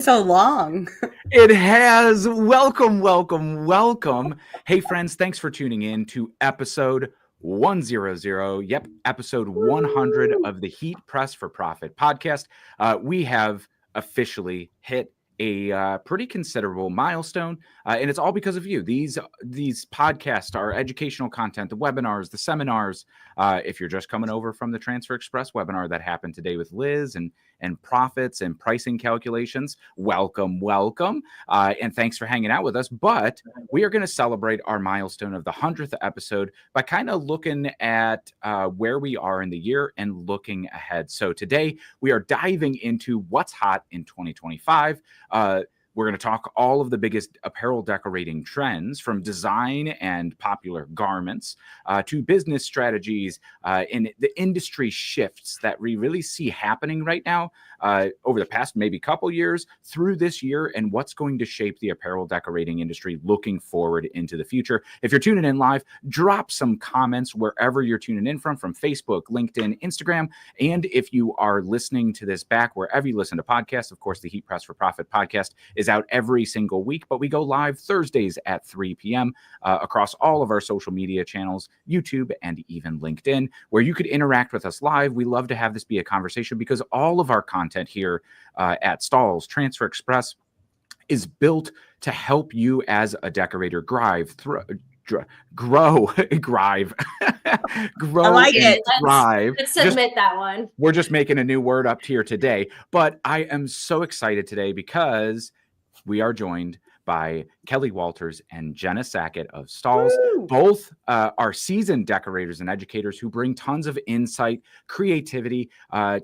So long. It has. Welcome. Hey, friends, thanks for tuning in to episode 100. Yep, episode 100 of the Heat Press for Profit podcast. We have officially hit a pretty considerable milestone, and it's all because of you. These podcasts are educational content, the webinars, the seminars. If you're just coming over from the Transfer Express webinar that happened today with Liz and profits and pricing calculations, welcome. And thanks for hanging out with us. But we are going to celebrate our milestone of the 100th episode by kind of looking at where we are in the year and looking ahead. So today we are diving into what's hot in 2025. We're going to talk all of the biggest apparel decorating trends, from design and popular garments to business strategies and the industry shifts that we really see happening right now over the past maybe couple years through this year, and what's going to shape the apparel decorating industry looking forward into the future. If you're tuning in live, drop some comments wherever you're tuning in from Facebook, LinkedIn, Instagram. And if you are listening to this back wherever you listen to podcasts, of course, the Heat Press for Profit podcast is out every single week, but we go live Thursdays at 3 p.m. Across all of our social media channels, YouTube, and even LinkedIn, where you could interact with us live. We love to have this be a conversation because all of our content here at STAHLS, Transfer Express, is built to help you as a decorator grow, grow, I like it. thrive. Let's submit that one. We're just making a new word up here today, but I am so excited today because we are joined by Kelly Walters and Jenna Sackett of STAHLS. Woo! Both are seasoned decorators and educators who bring tons of insight, creativity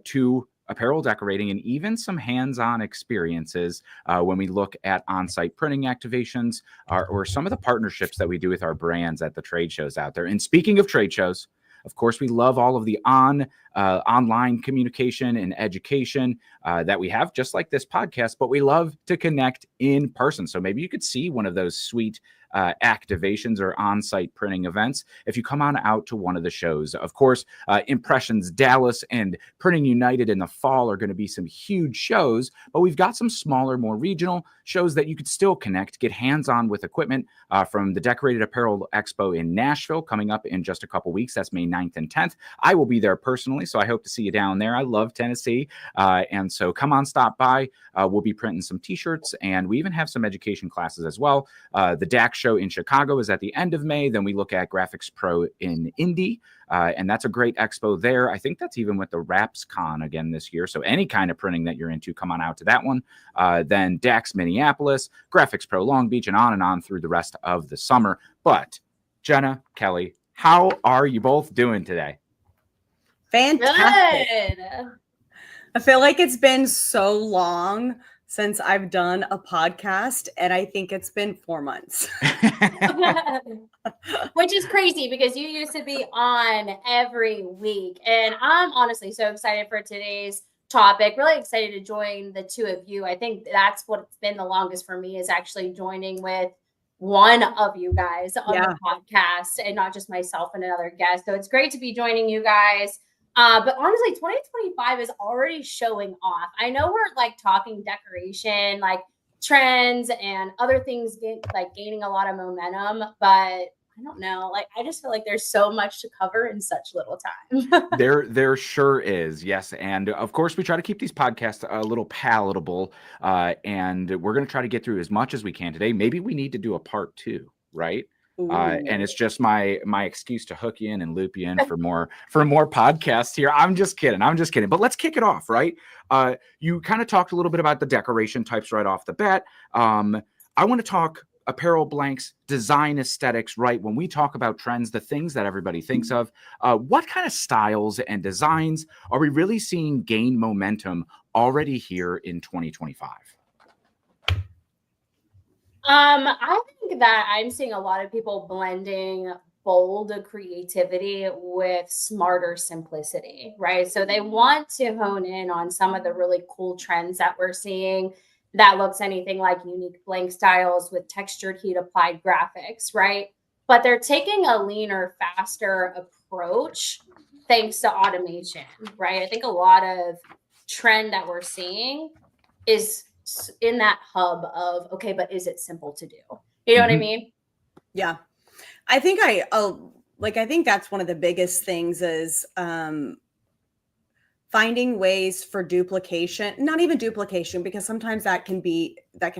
to apparel decorating, and even some hands-on experiences when we look at on-site printing activations or some of the partnerships that we do with our brands at the trade shows out there. And speaking of trade shows, of course, we love all of the online communication and education that we have, just like this podcast, but we love to connect in person. So maybe you could see one of those sweet activations or on-site printing events if you come on out to one of the shows. Of course, Impressions Dallas and Printing United in the fall are going to be some huge shows, but we've got some smaller, more regional shows that you could still connect, get hands-on with equipment from the Decorated Apparel Expo in Nashville coming up in just a couple weeks. That's May 9th and 10th. I will be there personally, so I hope to see you down there. I love Tennessee, and so come on, stop by. We'll be printing some t-shirts, and we even have some education classes as well. The DAC show in Chicago is at the end of May. Then we look at Graphics Pro in Indy, and that's a great expo there. I think that's even with the RapsCon again this year. So any kind of printing that you're into, come on out to that one. Then DAX Minneapolis, Graphics Pro Long Beach, and on through the rest of the summer. But Jenna, Kelly, how are you both doing today? Fantastic. Good. I feel like it's been so long since I've done a podcast, and I think it's been 4 months. Which is crazy because you used to be on every week. And I'm honestly so excited for today's topic. Really excited to join the two of you. I think that's what's been the longest for me, is actually joining with one of you guys on the podcast and not just myself and another guest. So it's great to be joining you guys. But honestly, 2025 is already showing off. I know we're like talking decoration, like trends and other things gaining a lot of momentum, but I don't know. Like, I just feel like there's so much to cover in such little time. There sure is. Yes. And of course, we try to keep these podcasts a little palatable, and we're going to try to get through as much as we can today. Maybe we need to do a part 2, right? And it's just my excuse to hook you in and loop you in for more podcasts here. I'm just kidding. But let's kick it off, right? You kind of talked a little bit about the decoration types right off the bat. I want to talk apparel blanks, design aesthetics, right? When we talk about trends, the things that everybody thinks of, what kind of styles and designs are we really seeing gain momentum already here in 2025? I think that I'm seeing a lot of people blending bold creativity with smarter simplicity, right? So they want to hone in on some of the really cool trends that we're seeing that looks anything like unique blank styles with textured heat applied graphics, right? But they're taking a leaner, faster approach thanks to automation, right? I think a lot of trend that we're seeing is in that hub of, okay, but is it simple to do? You know what I Mhm. mean? Yeah. I think I think that's one of the biggest things is finding ways for duplication, not even duplication, because sometimes that can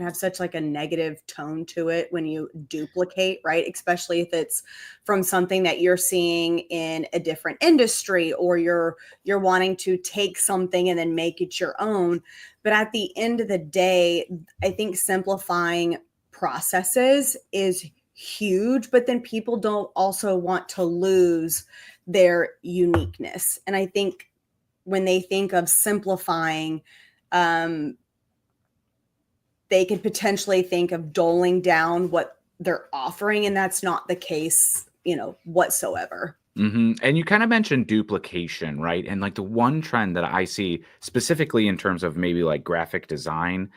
have such like a negative tone to it when you duplicate, right? Especially if it's from something that you're seeing in a different industry, or you're wanting to take something and then make it your own. But at the end of the day, I think simplifying processes is huge, but then people don't also want to lose their uniqueness. And I think when they think of simplifying, um, they could potentially think of doling down what they're offering, and that's not the case, whatsoever. And you kind of mentioned duplication, right? And like the one trend that I see specifically in terms of maybe like graphic design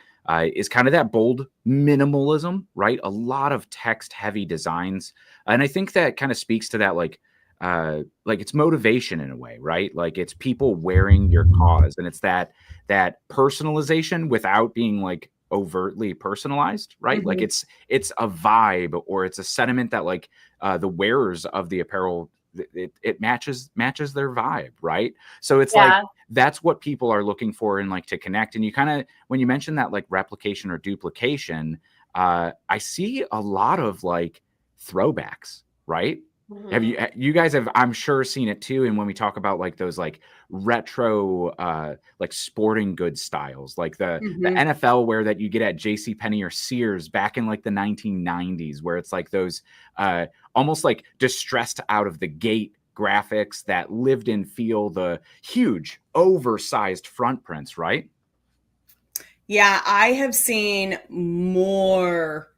is kind of that bold minimalism, right? A lot of text heavy designs. And I think that kind of speaks to that like it's motivation in a way, right? Like it's people wearing your cause, and it's that personalization without being like overtly personalized, right? Like Mhm. it's a vibe, or it's a sentiment that like the wearers of the apparel, it matches their vibe, right? So it's like Yeah. that's what people are looking for, and like to connect. And you kind of, when you mention that like replication or duplication, I see a lot of like throwbacks, right? Have Mhm. you guys have, I'm sure, seen it too? And when we talk about like those like retro like sporting goods styles, like the Mhm. NFL wear that you get at JC Penney or Sears back in like the 1990s, where it's like those almost like distressed out of the gate graphics that lived in feel the huge oversized front prints, right? Yeah, I have seen more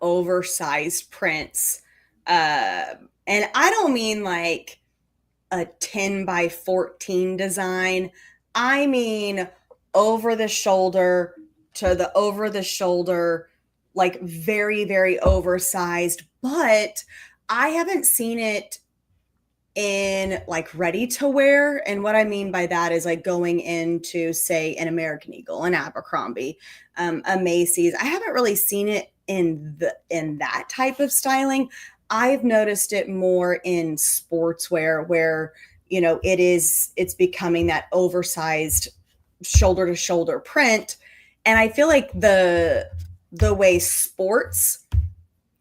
oversized prints. And I don't mean like a 10 by 14 design. I mean over the shoulder to the over the shoulder, like very, very oversized. But I haven't seen it in like ready to wear. And what I mean by that is like going into, say, an American Eagle, an Abercrombie, a Macy's. I haven't really seen it in that type of styling. I've noticed it more in sportswear where, it's becoming that oversized shoulder to shoulder print. And I feel like the way sports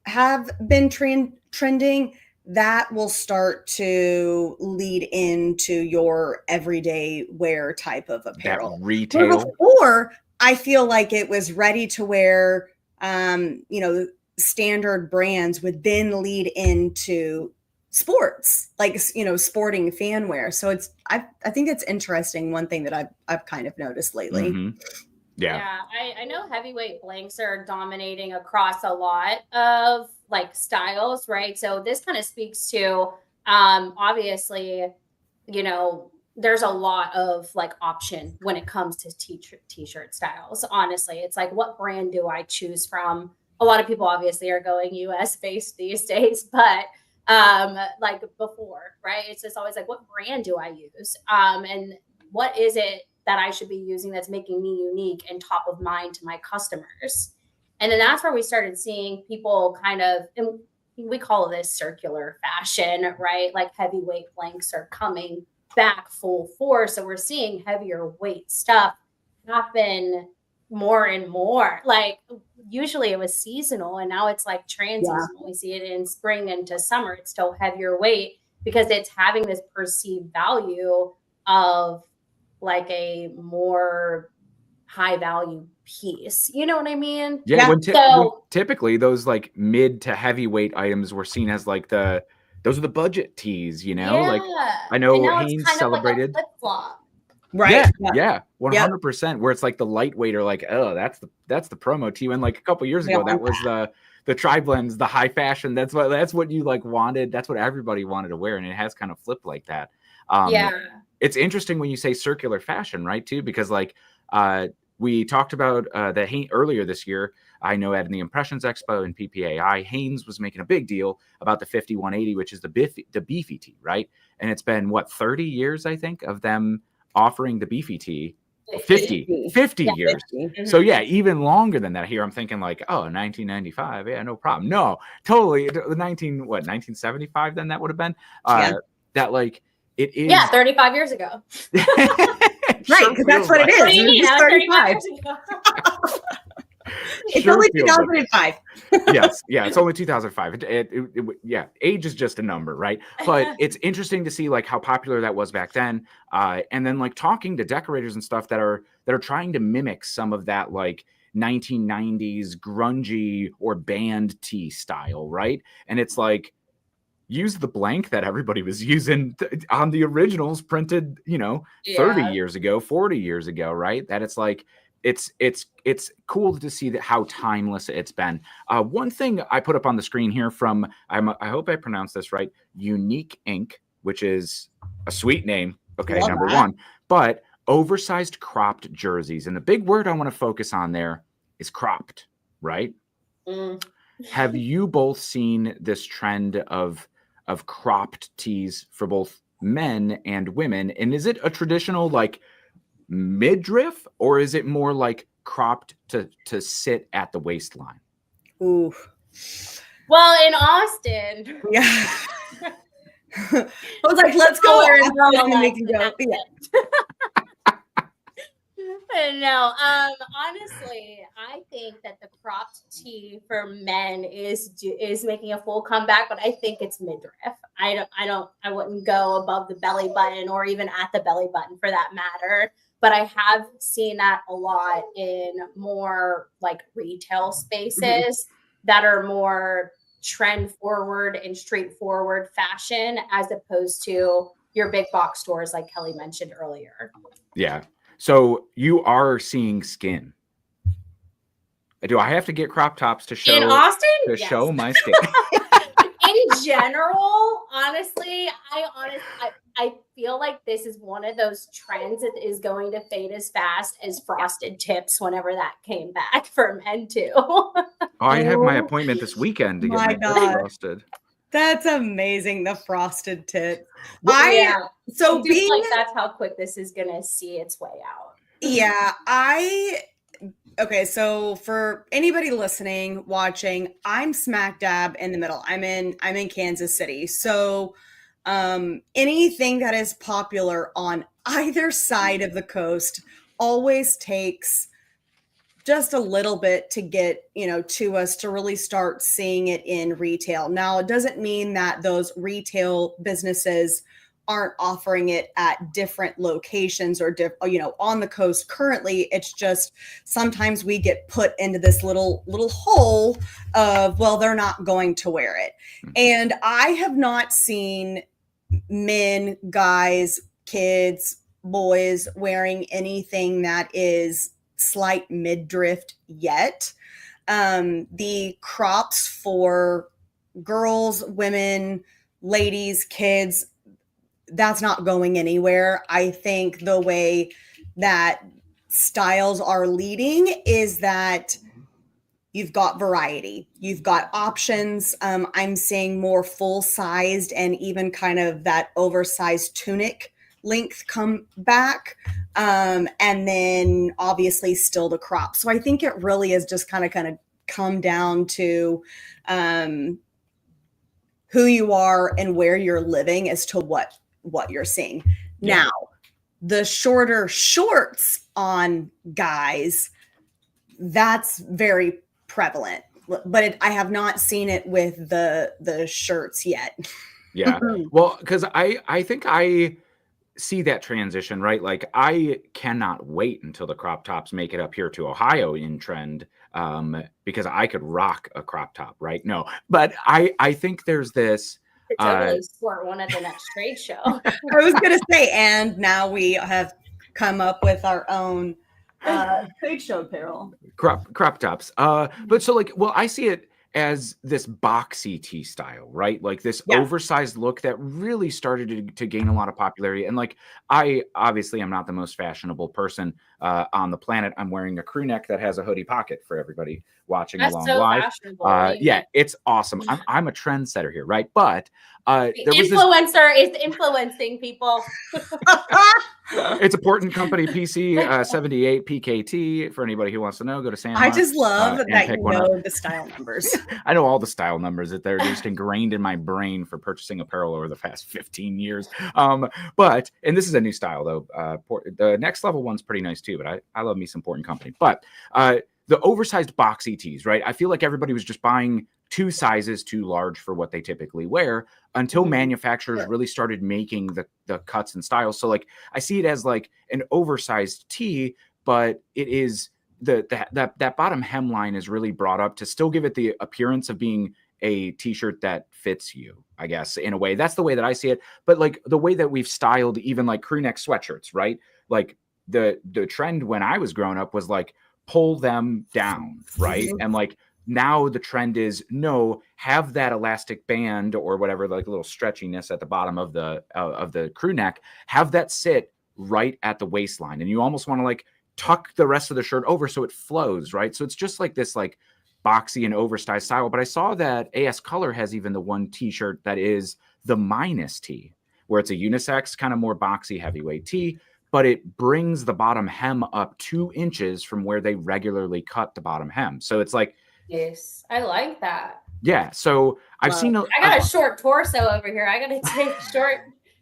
have been trending, that will start to lead into your everyday wear type of That apparel. Where retail. before, I feel like it was ready to wear, standard brands would then lead into sports, like, sporting fan wear. So I think it's interesting. One thing that I've kind of noticed lately. hmm Yeah. Yeah, I know heavyweight blanks are dominating across a lot of like styles, right? So this kind of speaks to obviously, there's a lot of like option when it comes to t-shirt styles. Honestly, it's like what brand do I choose from? A lot of people obviously are going US based these days, but like before, right? It's just always like what brand do I use? And what is it that I should be using that's making me unique and top of mind to my customers? And then that's where we started seeing people kind of, and we call this circular fashion, right? Like heavyweight blanks are coming back full force. So we're seeing heavier weight stuff happen more and more. Like usually it was seasonal and now it's like Yeah. trans-seasonal. We see it in spring into summer. It's still heavier weight because it's having this perceived value of like a more high value piece. You know what I mean? Yeah, Yeah. when So typically those like mid to heavyweight items were seen as like those are the budget tees, you know? Like yeah. I And know now it's Hanes kind of like a celebrated. flip flop. Right. Yeah, Yeah. yeah, Yep. 100%, where it's like the lightweight or like, oh, that's the promo tee. And like a couple years We ago, don't that want was the tri blends, the high fashion. That's what you like wanted. That's what everybody wanted to wear, and it has kind of flipped like that. Um, Yeah. it's interesting when you say circular fashion, right? Too, because like we talked about earlier this year. I know at the Impressions Expo and PPAI, Hanes was making a big deal about the 5180, which is the beefy tee, right? And it's been what 30 years, I think, of them offering the beefy tee. 50 Yeah. years. 50. So yeah, even longer than that. Here I'm thinking like, oh, 1995. Yeah, no problem. No, totally. The 1975 then that would have been Yeah. that like it is. Yeah, 35 years ago. Right, because that's what it is. What do you mean? It's That was 35 35. years ago. It's Sure only feels like it. 2005. Yes, yeah, it's only 2005. Yeah, age is just a number, right? But it's interesting to see like how popular that was back then, and then like talking to decorators and stuff that are trying to mimic some of that like 1990s grungy or band tee style, right? And it's like use the blank that everybody was using on the originals printed, 30 years ago, 40 years ago, right? That it's like it's cool to see that how timeless it's been. One thing I put up on the screen here from I hope I pronounced this right, Unique Ink, which is a sweet name. Okay, Love number that. one, but oversized cropped jerseys, and the big word I want to focus on there is cropped, right? Mm. Have you both seen this trend of cropped tees for both men and women? And is it a traditional like midriff, or is it more like cropped to sit at the waistline? Ooh. Well, in Austin, Yeah. I was like, let's go Color and Austin, and then we bralette, can and go. that's Yeah. No, honestly, I think that the cropped tee for men is making a full comeback, but I think it's midriff. I wouldn't go above the belly button or even at the belly button for that matter. But I have seen that a lot in more like retail spaces that are more trend forward and straightforward fashion, as opposed to your big box stores like Kelly mentioned earlier. Yeah. So you are seeing skin. Do I have to get crop tops to show In Austin, to yes. show my skin? In general, honestly, I feel like this is one of those trends that is going to fade as fast as frosted tips whenever that came back for men too. Oh, I have my appointment this weekend to get My my tips God. frosted. That's amazing. The frosted tip. So being like that's how quick this is gonna see its way out. Yeah, okay, so for anybody listening, watching, I'm smack dab in the middle. I'm in Kansas City. So anything that is popular on either side of the coast always takes just a little bit to get, to us to really start seeing it in retail. Now, it doesn't mean that those retail businesses aren't offering it at different locations or on the coast currently. It's just sometimes we get put into this little hole of, well, they're not going to wear it. And I have not seen men, guys, kids, boys wearing anything that is slight midriff yet. The crops for girls, women, ladies, kids, that's not going anywhere. I think the way that styles are leading is that you've got variety, you've got options. I'm seeing more full-sized and even kind of that oversized tunic length come back. And then obviously still the crop. So I think it really is just kind of come down to who you are and where you're living as to what you're seeing. Yeah. Now, the shorter shorts on guys, that's very prevalent, but I have not seen it with the shirts yet. Yeah. Well, because I think I see that transition, right? Like I cannot wait until the crop tops make it up here to Ohio in trend, because I could rock a crop top, right? No, but I think there's this. Totally sport one at the next trade show. I was gonna say, and now we have come up with our own trade show apparel. Crop tops. But so like, well, I see it as this boxy tee style, right? Like this oversized look that really started to gain a lot of popularity. And like, I obviously am not the most fashionable person, on the planet. I'm wearing a crew neck that has a hoodie pocket for everybody watching That's along so live. fashionable. Yeah, it's awesome. I'm a trendsetter here, right? But there was this. Influencer is influencing people. It's a Portland company PC 78 PKT. For anybody who wants to know, go to Sandmar. I just love and that pick you one up. know the style numbers. I know all the style numbers that they're just ingrained in my brain for purchasing apparel over the past 15 years. But this is a new style though. The next level one's pretty nice too, but I love me some Portland company. But the oversized boxy tees, right? I feel like everybody was just buying 2 sizes too large for what they typically wear until manufacturers really started making the cuts and styles. So like I see it as like an oversized tee, but it is that bottom hemline is really brought up to still give it the appearance of being a t-shirt that fits you, I guess, in a way. That's the way that I see it. But like the way that we've styled even like crew neck sweatshirts, right? Like the trend when I was growing up was like pull them down, right? And like now the trend is no, have that elastic band or whatever, like a little stretchiness at the bottom of the crew neck, have that sit right at the waistline. And you almost want to like tuck the rest of the shirt over so it flows, right? So it's just like this like boxy and oversized style. But I saw that AS Color has even the one t-shirt that is the minus tee, where it's a unisex kind of more boxy heavyweight tee, but it brings the bottom hem up 2 inches from where they regularly cut the bottom hem. So it's like, Yes, I like that. yeah. So I've seen I got a short torso over here. I got to take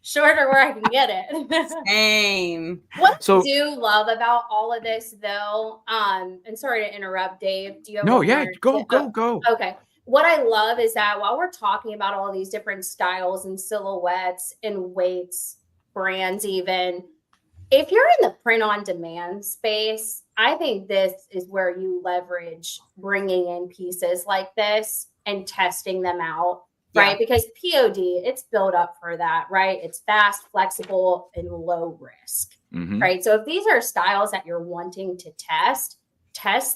shorter where I can get it. Same. What I do love about all of this, though, and sorry to interrupt, Dave. Do you have no? Yeah, go. Okay. What I love is that while we're talking about all these different styles and silhouettes and weights, brands, even if you're in the print on demand space, I think this is where you leverage bringing in pieces like this and testing them out. Right. Because POD, it's built up for that, right? It's fast, flexible, and low risk. Right. So if these are styles that you're wanting to test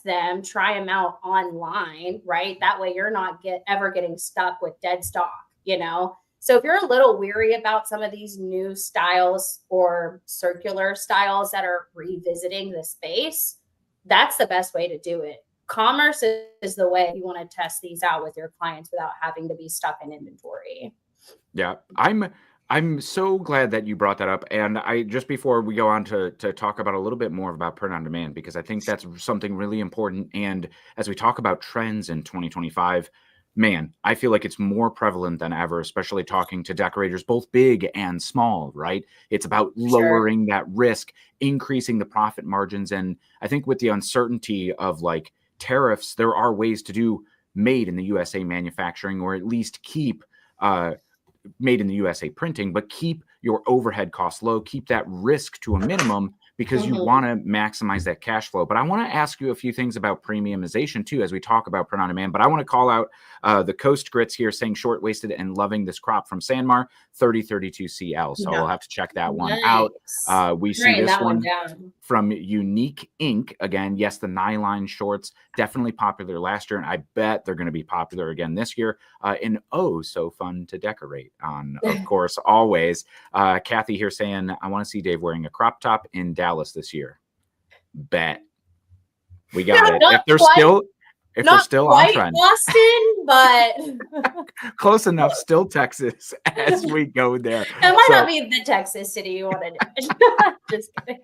them, try them out online, right? That way you're not ever getting stuck with dead stock, you know? So if you're a little weary about some of these new styles or circular styles that are revisiting the space, that's the best way to do it. Commerce is the way you want to test these out with your clients without having to be stuck in inventory. Yeah, I'm so glad that you brought that up. And I just before we go on to talk about a little bit more about print on demand, because I think that's something really important. And as we talk about trends in 2025, man, I feel like it's more prevalent than ever, especially talking to decorators, both big and small, right? It's about lowering that risk, increasing the profit margins. And I think with the uncertainty of like tariffs, there are ways to do made in the USA manufacturing, or at least keep made in the USA printing, but keep your overhead costs low, keep that risk to a minimum, because you want to maximize that cash flow. But I want to ask you a few things about premiumization too, as we talk about print on demand. But I want to call out the Coast Grits here saying short-waisted and loving this crop from Sandmar 3032 CL. So we'll have to check that one out. We see this one from Unique Ink. Again, yes, the nylon shorts, definitely popular last year. And I bet they're going to be popular again this year. And oh, so fun to decorate on, of course, always. Kathy here saying, I want to see Dave wearing a crop top in Dallas this year. Bet. We got it. If they're still on trend. Boston, but close enough, still Texas as we go there. It might not be the Texas city you want to do. Just kidding.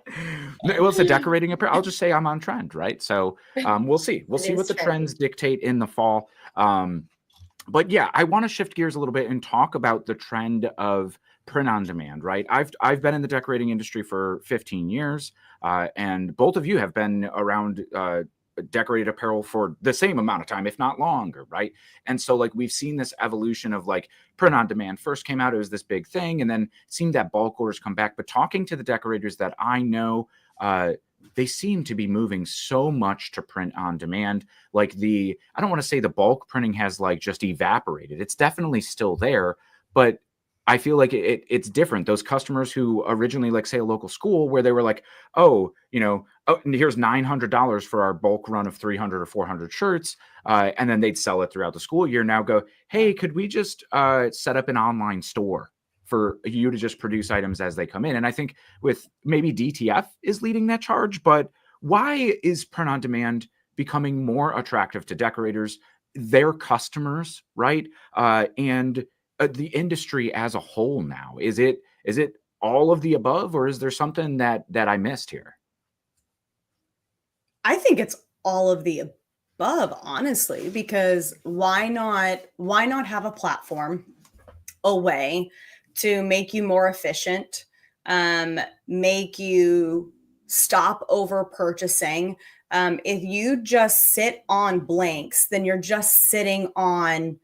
Well, it's a decorating apparel. I'll just say I'm on trend, right? So we'll see. We'll see what the trends dictate in the fall. But yeah, I want to shift gears a little bit and talk about the trend of print on demand, right? I've been in the decorating industry for 15 years, and both of you have been around decorated apparel for the same amount of time, if not longer, right? And so like we've seen this evolution of like print on demand first came out, it was this big thing, and then seeing that bulk orders come back. But talking to the decorators that I know, they seem to be moving so much to print on demand. Like I don't want to say the bulk printing has like just evaporated. It's definitely still there, but I feel like it's different. Those customers who originally, like say a local school where they were like, oh, here's $900 for our bulk run of 300 or 400 shirts. And then they'd sell it throughout the school year. Now go, hey, could we just set up an online store for you to just produce items as they come in. And I think with maybe DTF is leading that charge, but why is print on demand becoming more attractive to decorators, their customers, right? And the industry as a whole now? Is it all of the above, or is there something that I missed here? I think it's all of the above, honestly, because why not have a platform, a way to make you more efficient, make you stop over purchasing. If you just sit on blanks, then you're just sitting on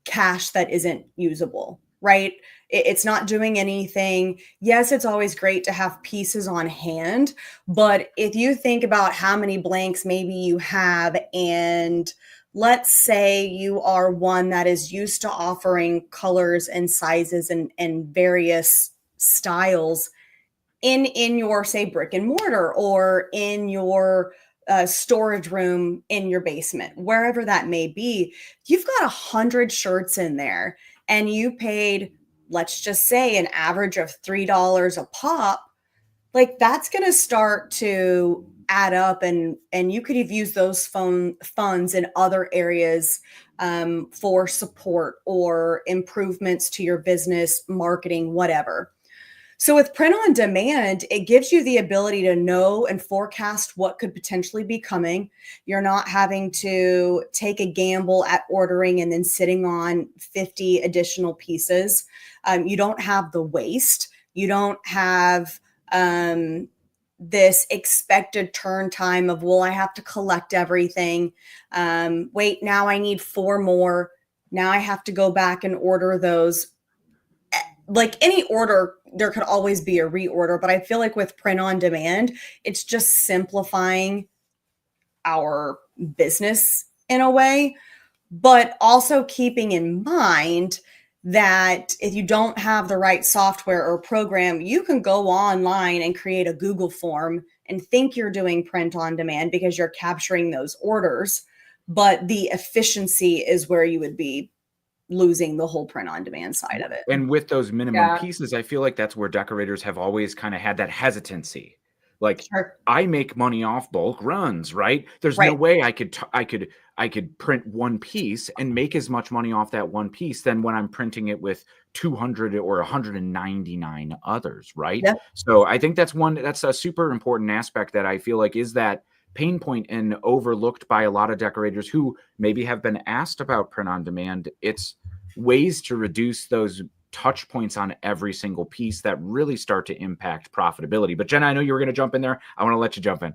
cash that isn't usable, right? It's not doing anything. Yes, it's always great to have pieces on hand, but if you think about how many blanks maybe you have, and let's say you are one that is used to offering colors and sizes and various styles in your, say, brick and mortar, or in your storage room in your basement, wherever that may be. You've got 100 shirts in there, and you paid, let's just say, an average of $3 a pop. Like, that's going to start to add up, and you could have used those funds in other areas, for support or improvements to your business, marketing, whatever. So with print on demand, it gives you the ability to know and forecast what could potentially be coming. You're not having to take a gamble at ordering and then sitting on 50 additional pieces. You don't have the waste. You don't have this expected turn time of, well, I have to collect everything. Wait, now I need 4 more. Now I have to go back and order those. Like any order, there could always be a reorder, but I feel like with print on demand, it's just simplifying our business in a way, but also keeping in mind that if you don't have the right software or program, you can go online and create a Google form and think you're doing print on demand because you're capturing those orders, but the efficiency is where you would be losing the whole print on demand side of it. And with those minimum pieces, I feel like that's where decorators have always kind of had that hesitancy. Like, Sure. I make money off bulk runs, right? There's no Right. way I could print one piece and make as much money off that one piece than when I'm printing it with 200 or 199 others, right? Yep. So I think that's a super important aspect that I feel like is that pain point and overlooked by a lot of decorators who maybe have been asked about print on demand. It's ways to reduce those touch points on every single piece that really start to impact profitability. But Jenna, I know you were going to jump in there. I want to let you jump in.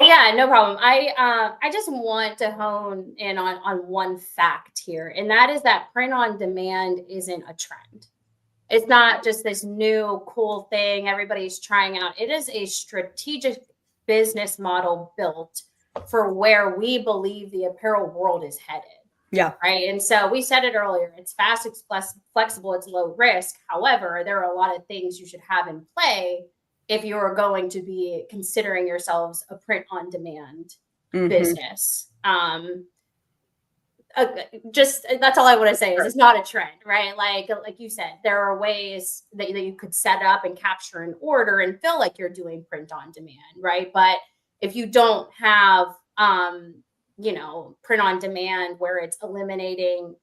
Yeah, no problem. I just want to hone in on one fact here, and that is that print on demand isn't a trend. It's not just this new cool thing everybody's trying out. It is a strategic business model built for where we believe the apparel world is headed. Yeah. Right. And so we said it earlier, it's fast, it's flexible, it's low risk. However, there are a lot of things you should have in play if you're going to be considering yourselves a print on demand business. Just that's all I want to say is it's not a trend, right? Like you said, there are ways that you could set up and capture an order and feel like you're doing print on demand, right? But if you don't have print on demand where it's eliminating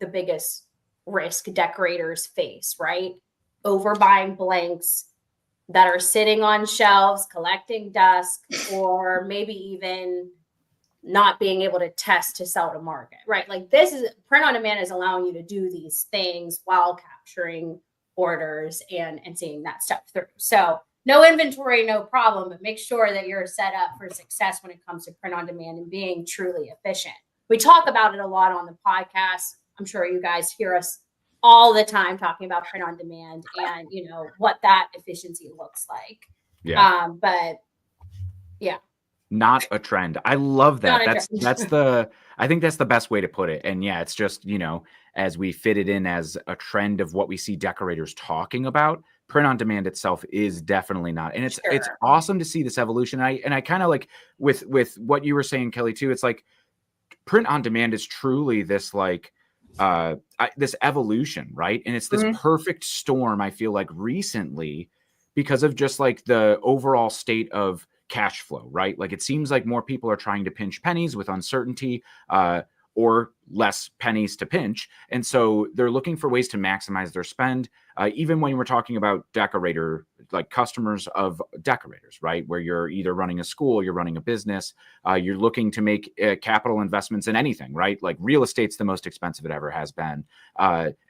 the biggest risk decorators face, right? Overbuying blanks that are sitting on shelves, collecting dust, or maybe even not being able to test to sell to market, right? Like this is print on demand is allowing you to do these things while capturing orders and seeing that stuff through. So no inventory, no problem, but make sure that you're set up for success when it comes to print on demand and being truly efficient. We talk about it a lot on the podcast. I'm sure you guys hear us all the time talking about print on demand and what that efficiency looks like. Yeah. But yeah. Not a trend. I love that. I think that's the best way to put it. And yeah, it's just, as we fit it in as a trend of what we see decorators talking about, print on demand itself is definitely not. And it's awesome to see this evolution. I kind of like with what you were saying, Kelly, too. It's like print on demand is truly this like this evolution, right? And it's this Mhm. perfect storm, I feel like, recently, because of just like the overall state of cash flow, right? Like it seems like more people are trying to pinch pennies with uncertainty, or less pennies to pinch. And so they're looking for ways to maximize their spend. Even when we're talking about like customers of decorators, right? Where you're either running a school, you're running a business, you're looking to make capital investments in anything, right? Like real estate's the most expensive it ever has been.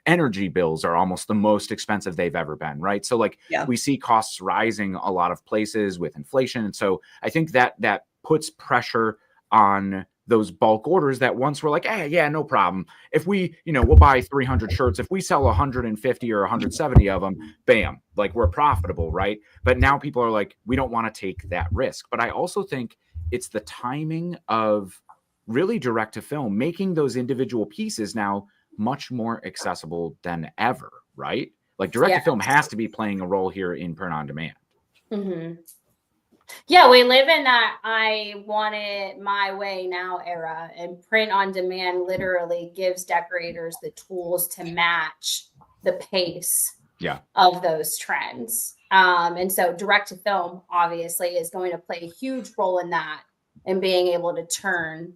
Energy bills are almost the most expensive they've ever been, right? So like Yeah. we see costs rising a lot of places with inflation. And so I think that puts pressure on those bulk orders that once were like, hey, yeah, no problem. If we, we'll buy 300 shirts. If we sell 150 or 170 of them, bam, like we're profitable, right? But now people are like, we don't want to take that risk. But I also think it's the timing of really direct to film, making those individual pieces now much more accessible than ever, right? Like direct to film Yes. has to be playing a role here in print on demand. Mm-hmm. Yeah, we live in that I want it my way now era, and print on demand literally gives decorators the tools to match the pace of those trends. And so direct to film obviously is going to play a huge role in that, and being able to turn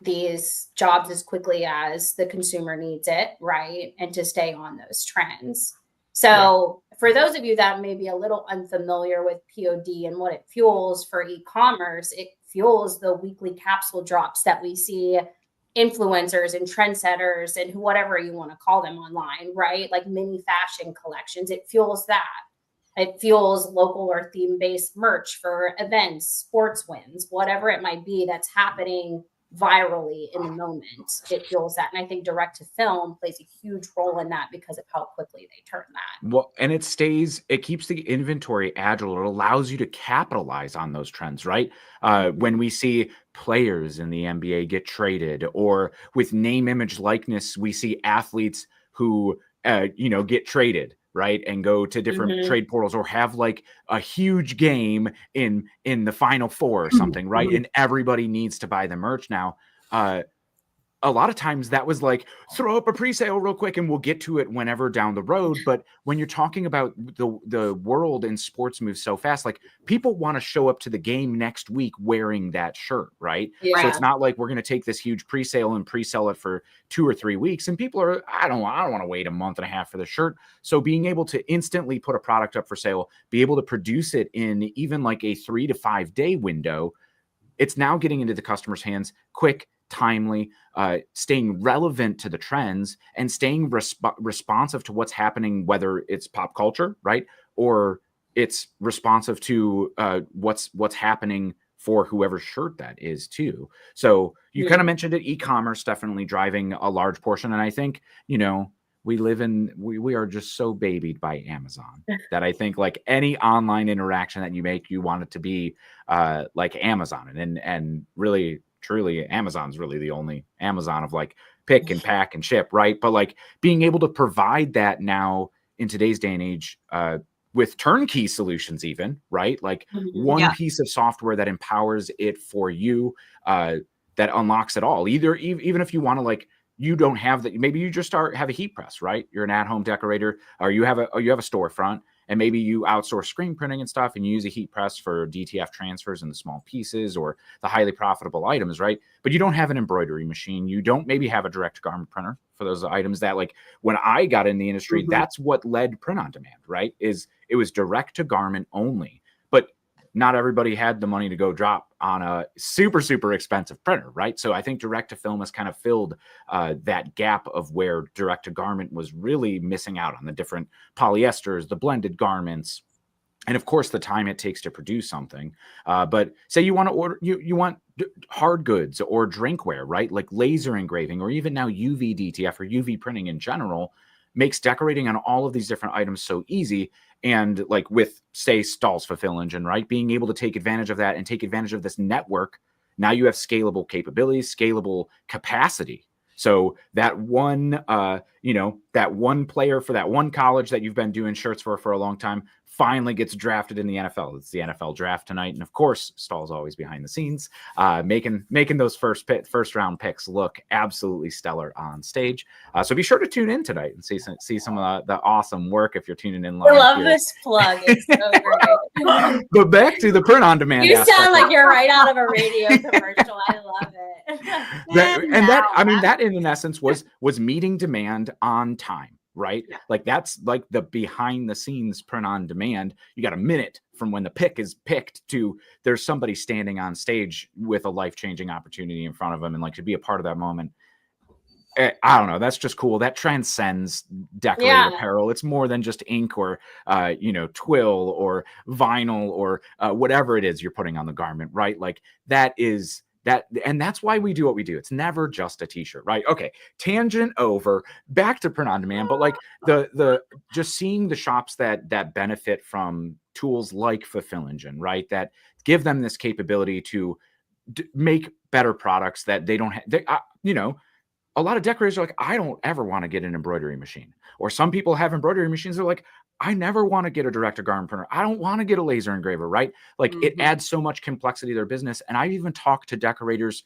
these jobs as quickly as the consumer needs it, right? And to stay on those trends. So, for those of you that may be a little unfamiliar with POD and what it fuels for e-commerce, it fuels the weekly capsule drops that we see influencers and trendsetters and whatever you want to call them online, right? Like mini fashion collections. It fuels that. It fuels local or theme-based merch for events, sports wins, whatever it might be that's happening virally in the moment. It fuels that. And I think direct to film plays a huge role in that because of how quickly they turn that. Well, and it keeps the inventory agile. It allows you to capitalize on those trends, right? When we see players in the NBA get traded, or with name, image, likeness, we see athletes who, get traded, right? And go to different trade portals, or have like a huge game in the Final Four or something, right? And everybody needs to buy the merch now. A lot of times that was like, throw up a pre-sale real quick and we'll get to it whenever down the road. But when you're talking about the world and sports moves so fast, like people want to show up to the game next week wearing that shirt, right? Yeah. So it's not like we're going to take this huge pre-sale and pre-sell it for 2 or 3 weeks. And people are, I don't want to wait a month and a half for the shirt. So being able to instantly put a product up for sale, be able to produce it in even like a 3 to 5 day window, it's now getting into the customer's hands quick, timely, staying relevant to the trends, and staying responsive to what's happening, whether it's pop culture, right? Or it's responsive to what's happening for whoever shirt that is too. So you kind of mentioned it, e-commerce definitely driving a large portion. And I think, we are just so babied by Amazon that I think like any online interaction that you make, you want it to be like Amazon. And really, truly, Amazon's really the only Amazon of like pick and pack and ship, right? But like being able to provide that now in today's day and age, with turnkey solutions, even, right? Like one piece of software that empowers it for you, that unlocks it all. Even if you want to like, you don't have that, maybe you just have a heat press, right? You're an at-home decorator, or you have a storefront, and maybe you outsource screen printing and stuff, and you use a heat press for DTF transfers and the small pieces or the highly profitable items, right? But you don't have an embroidery machine. You don't maybe have a direct garment printer for those items that, like, when I got in the industry, that's what led print on demand, right? It was direct to garment only. But not everybody had the money to go drop on a super, super expensive printer, right? So I think direct to film has kind of filled that gap of where direct to garment was really missing out on the different polyesters, the blended garments, and of course the time it takes to produce something. But say you want to order, you want hard goods or drinkware, right? Like laser engraving, or even now UV DTF or UV printing in general, makes decorating on all of these different items so easy. And like with, say, STAHLS Fulfill Engine, right? Being able to take advantage of that and take advantage of this network. Now you have scalable capabilities, scalable capacity. So that one, that one player for that one college that you've been doing shirts for a long time finally gets drafted in the NFL. It's the NFL draft tonight, and of course, STAHLS always behind the scenes, making those first round picks look absolutely stellar on stage. So be sure to tune in tonight and see some of the awesome work if you're tuning in live. I love here. this plug. It's so great. But back to the print on demand. You sound like you're right out of a radio commercial. I love it. That in essence was meeting demand on time, right? Yeah. Like that's like the behind the scenes print on demand. You got a minute from when the pick is picked to there's somebody standing on stage with a life-changing opportunity in front of them, and like to be a part of that moment. I don't know. That's just cool. That transcends decorated apparel. It's more than just ink or, twill or vinyl or whatever it is you're putting on the garment, right? Like that is that. And that's why we do what we do. It's never just a t-shirt, right? Okay. Tangent over, back to print on demand. But like the just seeing the shops that benefit from tools like Fulfill Engine, right? That give them this capability to make better products that they don't have, a lot of decorators are like, I don't ever want to get an embroidery machine. Or some people have embroidery machines. They're like, I never want to get a direct to garment printer. I don't want to get a laser engraver, right? Like it adds so much complexity to their business. And I've even talked to decorators,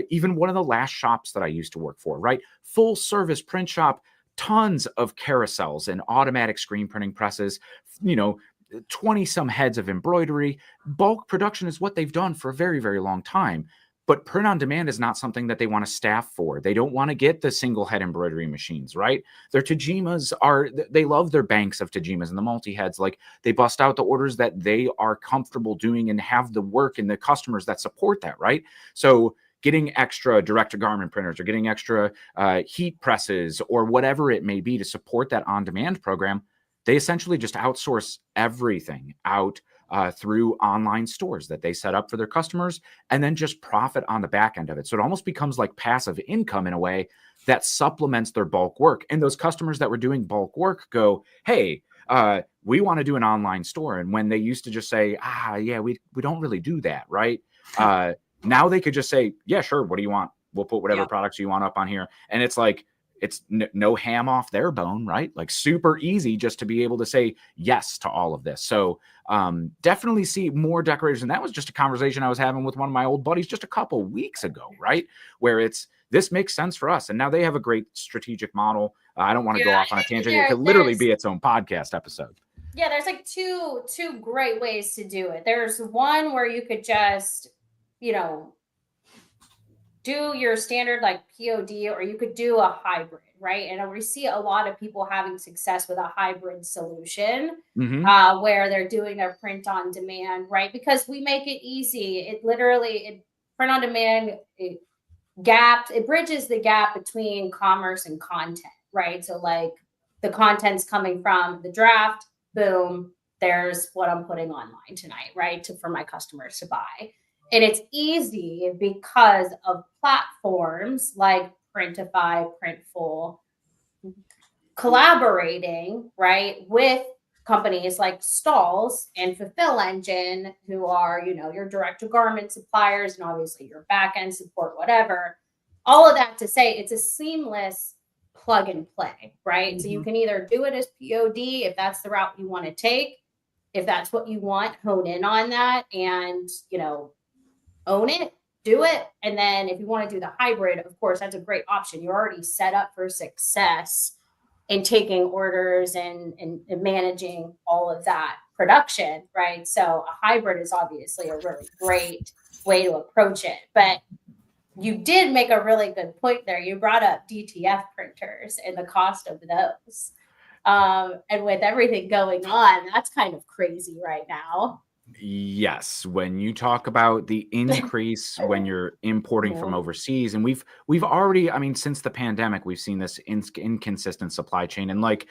even one of the last shops that I used to work for, right? Full service print shop, tons of carousels and automatic screen printing presses, 20 some heads of embroidery. Bulk production is what they've done for a very, very long time. But print on demand is not something that they want to staff for. They don't want to get the single head embroidery machines, right? Their Tajimas they love their banks of Tajimas and the multi-heads. Like they bust out the orders that they are comfortable doing and have the work and the customers that support that, right? So getting extra direct to garment printers or getting extra heat presses or whatever it may be to support that on-demand program, they essentially just outsource everything out through online stores that they set up for their customers and then just profit on the back end of it. So it almost becomes like passive income in a way that supplements their bulk work. And those customers that were doing bulk work go, hey, we want to do an online store. And when they used to just say, we don't really do that, right? Now they could just say, yeah, sure. What do you want? We'll put whatever products you want up on here. And it's like, it's no ham off their bone, right? Like super easy just to be able to say yes to all of this. So definitely see more decorators. And that was just a conversation I was having with one of my old buddies just a couple weeks ago, right? Where this makes sense for us. And now they have a great strategic model. I don't want to go off on a tangent. It could literally be its own podcast episode. Yeah, there's like two great ways to do it. There's one where you could just, do your standard like POD, or you could do a hybrid, right? And we see a lot of people having success with a hybrid solution where they're doing their print on demand, right? Because we make it easy. It print on demand, it bridges the gap between commerce and content, right? So like the content's coming from the draft, boom, there's what I'm putting online tonight, right? For my customers to buy. And it's easy because of platforms like Printify, Printful, collaborating, right, with companies like STAHLS and Fulfill Engine, who are, your direct to garment suppliers and obviously your back end support, whatever. All of that to say it's a seamless plug and play, right? So you can either do it as POD if that's the route you want to take. If that's what you want, hone in on that and, own it, do it. And then if you want to do the hybrid, of course, that's a great option. You're already set up for success in taking orders and managing all of that production, right? So a hybrid is obviously a really great way to approach it. But you did make a really good point there. You brought up DTF printers and the cost of those. And with everything going on, that's kind of crazy right now. Yes, when you talk about the increase when you're importing from overseas, and we've already, since the pandemic, we've seen this inconsistent supply chain, and like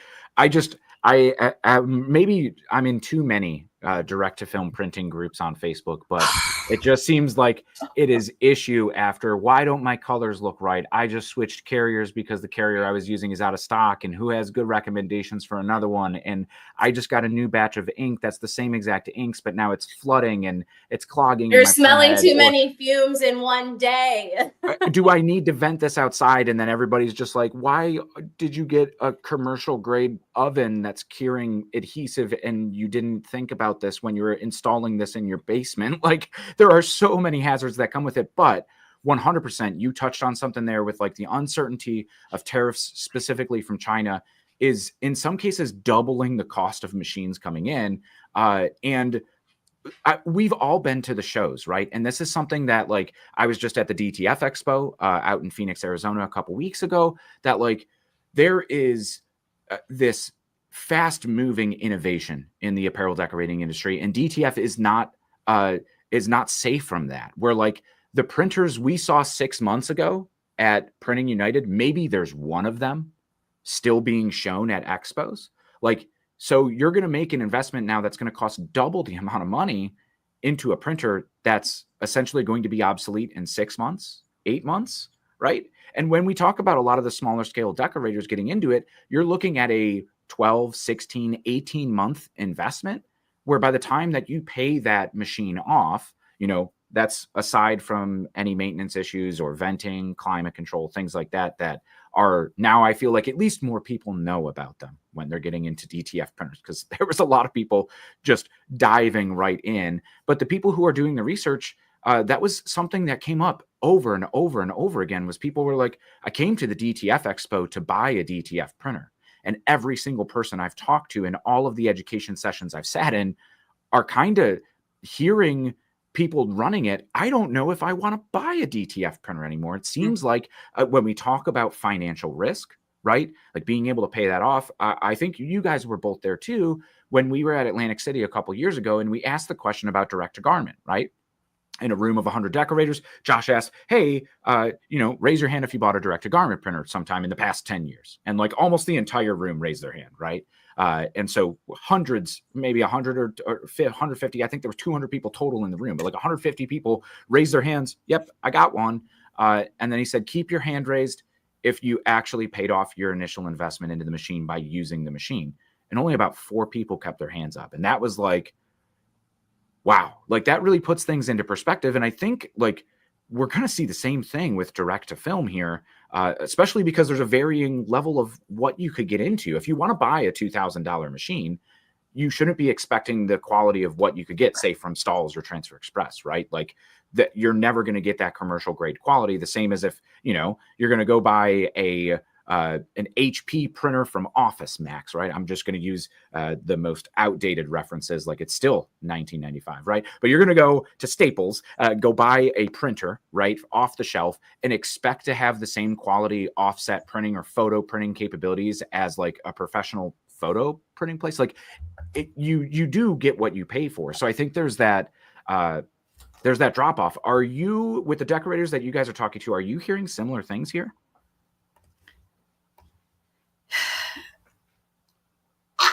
maybe I'm in too many direct to film printing groups on Facebook, but it just seems like it is issue after why don't my colors look right? I just switched carriers because the carrier I was using is out of stock, and who has good recommendations for another one? And I just got a new batch of ink that's the same exact inks, but now it's flooding and it's clogging. You're smelling too many fumes in one day. Do I need to vent this outside? And then everybody's just like, why did you get a commercial grade oven that's curing adhesive and you didn't think about this when you were installing this in your basement. Like, there are so many hazards that come with it. But 100%, you touched on something there with like the uncertainty of tariffs specifically from China is in some cases doubling the cost of machines coming in. And we've all been to the shows, right? And this is something that, like, I was just at the DTF Expo out in Phoenix, Arizona a couple weeks ago, that like there is this fast moving innovation in the apparel decorating industry, and DTF is not safe from that. Where like the printers we saw 6 months ago at Printing United, maybe there's one of them still being shown at expos. Like, so you're going to make an investment now that's going to cost double the amount of money into a printer that's essentially going to be obsolete in 6 months, 8 months, right? And when we talk about a lot of the smaller scale decorators getting into it, you're looking at a 12, 16, 18-month investment, where by the time that you pay that machine off, you know, that's aside from any maintenance issues or venting, climate control, things like that, that are now, I feel like at least more people know about them when they're getting into DTF printers, because there was a lot of people just diving right in. But the people who are doing the research, that was something that came up over and over and over again, was people were like, I came to the DTF Expo to buy a DTF printer. And every single person I've talked to in all of the education sessions I've sat in are kind of hearing people running it, I don't know if I want to buy a DTF printer anymore. It seems like when we talk about financial risk, right? Like being able to pay that off. I think you guys were both there too, when we were at Atlantic City a couple years ago, and we asked the question about direct to garment, right? In a room of 100 decorators, Josh asked, hey, raise your hand if you bought a direct to garment printer sometime in the past 10 years. And like almost the entire room raised their hand, right? And so hundreds, maybe 100 or 150, I think there were 200 people total in the room, but like 150 people raised their hands. Yep, I got one. And then he said, keep your hand raised if you actually paid off your initial investment into the machine by using the machine. And only about 4 people kept their hands up. And that was like, wow, like that really puts things into perspective. And I think like we're going to see the same thing with direct to film here, especially because there's a varying level of what you could get into. If you want to buy a $2,000 machine, you shouldn't be expecting the quality of what you could get, say, from STAHLS or Transfer Express, right? Like that, you're never going to get that commercial grade quality. The same as if, you're going to go buy an HP printer from Office Max, right? I'm just going to use the most outdated references, like it's still 1995, right? But you're going to go to Staples, go buy a printer, right, off the shelf, and expect to have the same quality offset printing or photo printing capabilities as like a professional photo printing place. Like you do get what you pay for. So I think there's that drop off. Are you, with the decorators that you guys are talking to, are you hearing similar things here?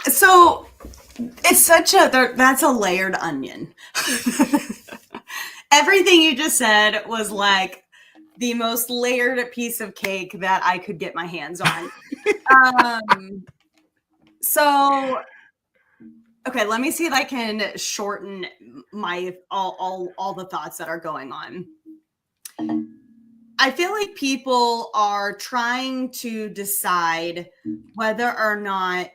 So it's that's a layered onion. Everything you just said was like the most layered piece of cake that I could get my hands on. So, okay, let me see if I can shorten my all the thoughts that are going on. I feel like people are trying to decide whether or not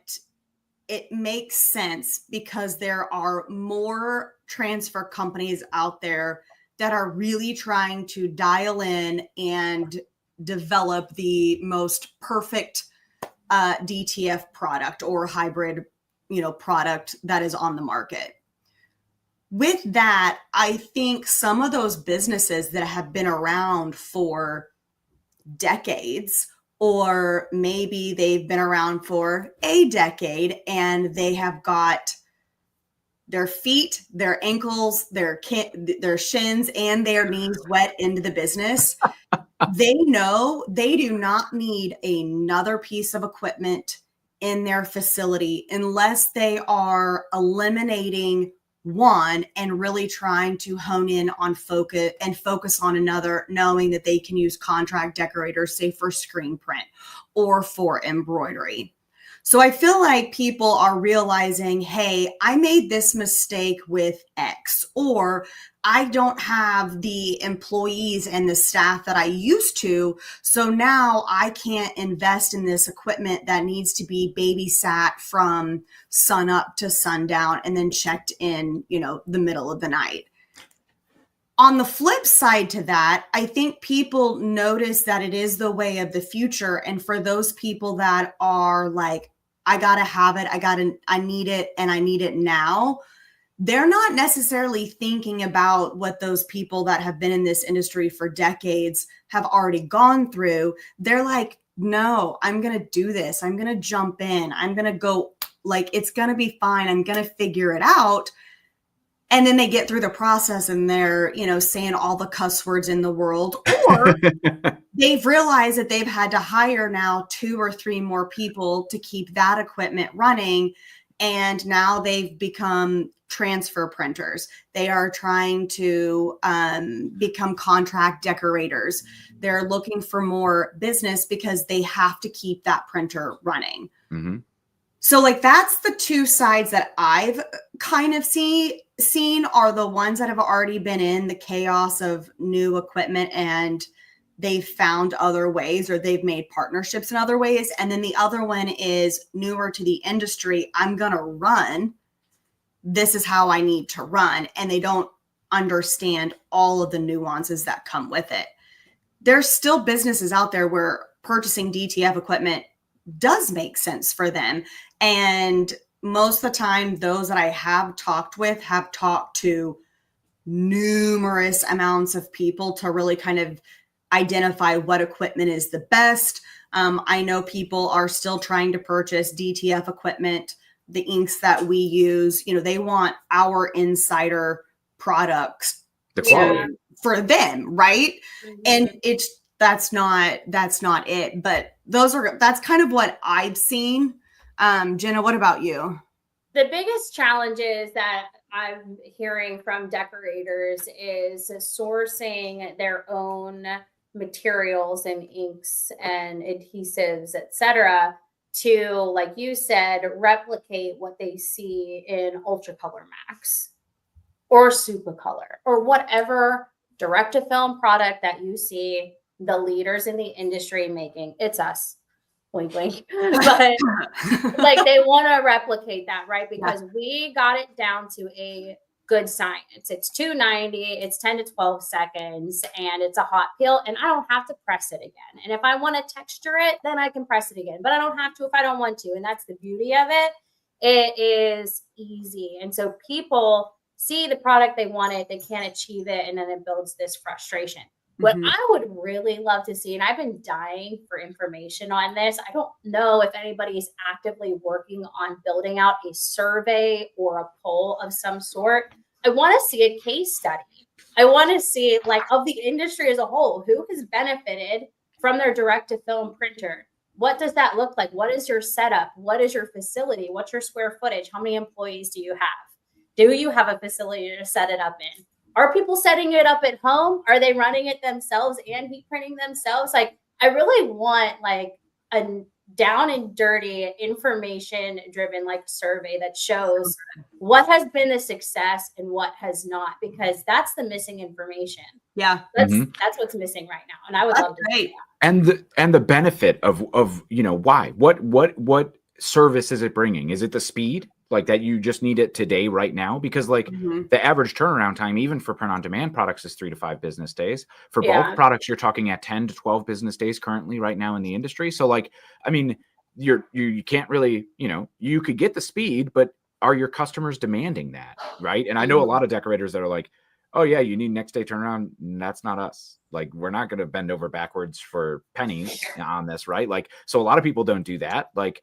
it makes sense, because there are more transfer companies out there that are really trying to dial in and develop the most perfect DTF product or hybrid, product that is on the market. With that, I think some of those businesses that have been around for decades, or maybe they've been around for a decade and they have got their feet, their ankles, their shins, and their knees wet into the business. They know they do not need another piece of equipment in their facility unless they are eliminating one and really trying to hone in on focus on another, knowing that they can use contract decorators, say for screen print or for embroidery. So I feel like people are realizing, hey, I made this mistake with X, or I don't have the employees and the staff that I used to. So now I can't invest in this equipment that needs to be babysat from sun up to sundown and then checked in, the middle of the night. On the flip side to that, I think people notice that it is the way of the future. And for those people that are like, I got to have it, I need it, and I need it now, they're not necessarily thinking about what those people that have been in this industry for decades have already gone through. They're like, no, I'm going to do this. I'm going to jump in. I'm going to go, like, it's going to be fine. I'm going to figure it out. And then they get through the process and they're, saying all the cuss words in the world, or they've realized that they've had to hire now 2 or 3 more people to keep that equipment running. And now they've become transfer printers. They are trying to become contract decorators. They're looking for more business because they have to keep that printer running. Mm-hmm. So like that's the 2 sides that I've kind of seen are the ones that have already been in the chaos of new equipment and they've found other ways, or they've made partnerships in other ways. And then the other one is newer to the industry. I'm going to run. This is how I need to run. And they don't understand all of the nuances that come with it. There's still businesses out there where purchasing DTF equipment does make sense for them. And most of the time, those that I have talked with have talked to numerous amounts of people to really kind of identify what equipment is the best. I know people are still trying to purchase DTF equipment, the inks that we use. They want our insider products, the quality for them, right? Mm-hmm. And that's not it. But that's kind of what I've seen. Jenna, what about you? The biggest challenges that I'm hearing from decorators is sourcing their own materials and inks and adhesives, etc., to, like you said, replicate what they see in Ultracolor Max or Supacolor or whatever direct-to-film product that you see the leaders in the industry making. It's us. Wink, wink. But like they want to replicate that, right? Because we got it down to a good science. It's 290, it's 10 to 12 seconds, and it's a hot peel, and I don't have to press it again. And if I want to texture it, then I can press it again, but I don't have to if I don't want to. And that's the beauty of it. It is easy. And so people see the product, they want it, they can't achieve it, and then it builds this frustration. What I would really love to see, and I've been dying for information on this, I don't know if anybody is actively working on building out a survey or a poll of some sort. I want to see a case study. I want to see, like, of the industry as a whole, who has benefited from their direct-to-film printer. What does that look like? What is your setup? What is your facility? What's your square footage? How many employees do you have? Do you have a facility to set it up in? Are people setting it up at home? Are they running it themselves and heat printing themselves? Like, I really want like a down and dirty information driven like survey that shows what has been the success and what has not, because that's the missing information. Yeah. That's what's missing right now. And I would love to see that. And the benefit of why? What service is it bringing? Is it the speed? Like that you just need it today, right now? Because like the average turnaround time, even for print on demand products, is 3 to 5 business days. For bulk products, you're talking at 10 to 12 business days currently right now in the industry. So like, I mean, you can't really, you could get the speed, but are your customers demanding that? Right. And I know a lot of decorators that are like, oh yeah, you need next day turnaround. That's not us. Like, we're not going to bend over backwards for pennies on this. Right. Like, so a lot of people don't do that. Like,